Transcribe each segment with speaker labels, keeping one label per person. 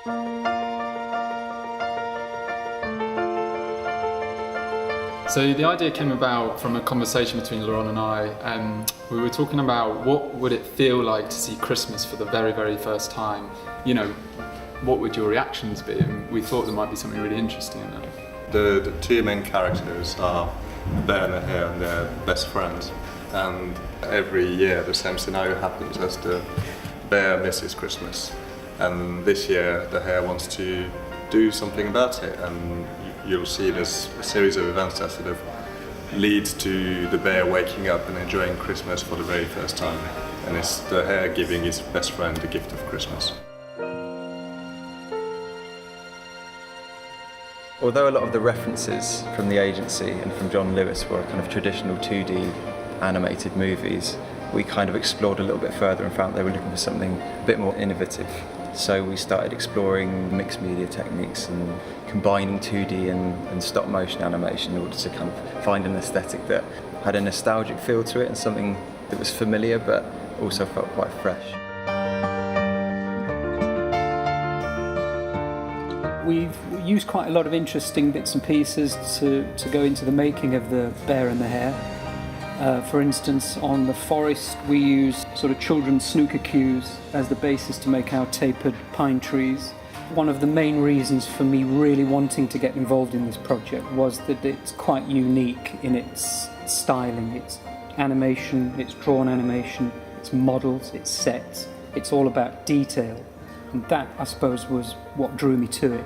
Speaker 1: So the idea came about from a conversation between Laurent and I. We were talking about what would it feel like to see Christmas for the very, very first time. You know, what would your reactions be? And we thought there might be something really interesting in that.
Speaker 2: The two main characters are Bear and Hare, and they're best friends. And every year the same scenario happens as the bear misses Christmas. And this year the hare wants to do something about it, and you'll see this series of events that sort of leads to the bear waking up and enjoying Christmas for the very first time. And it's the hare giving his best friend the gift of Christmas.
Speaker 3: Although a lot of the references from the agency and from John Lewis were kind of traditional 2D animated movies, we kind of explored a little bit further and found they were looking for something a bit more innovative. So we started exploring mixed media techniques and combining 2D and stop motion animation in order to kind of find an aesthetic that had a nostalgic feel to it and something that was familiar but also felt quite fresh.
Speaker 4: We've used quite a lot of interesting bits and pieces to go into the making of the Bear and the Hare. For instance, on the forest we used sort of children's snooker cues as the basis to make our tapered pine trees. One of the main reasons for me really wanting to get involved in this project was that it's quite unique in its styling, its animation, its drawn animation, its models, its sets. It's all about detail, and that, I suppose, was what drew me to it.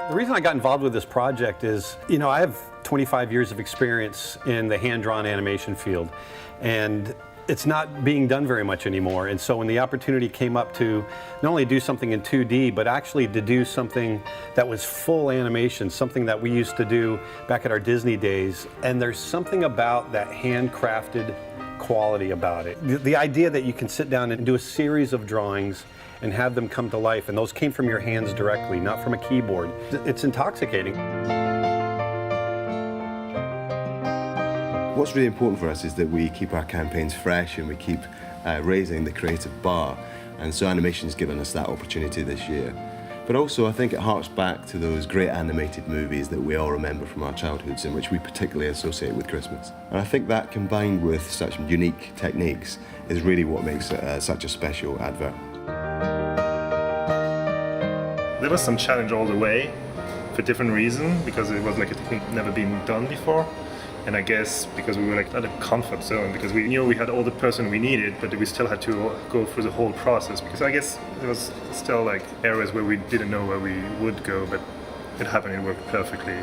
Speaker 5: The reason I got involved with this project is, you know, I have 25 years of experience in the hand-drawn animation field, and it's not being done very much anymore. And so when the opportunity came up to not only do something in 2D, but actually to do something that was full animation, something that we used to do back at our Disney days, and there's something about that handcrafted quality about it. The idea that you can sit down and do a series of drawings and have them come to life, and those came from your hands directly, not from a keyboard. It's intoxicating.
Speaker 6: What's really important for us is that we keep our campaigns fresh and we keep raising the creative bar, and so animation's given us that opportunity this year. But also I think it harks back to those great animated movies that we all remember from our childhoods and which we particularly associate with Christmas. And I think that combined with such unique techniques is really what makes it such a special advert.
Speaker 7: There was some challenge all the way for different reasons, because it was like a technique never been done before. And I guess because we were like at a comfort zone, because we knew we had all the person we needed, but we still had to go through the whole process, because I guess there was still like areas where we didn't know where we would go, but it happened, it worked perfectly.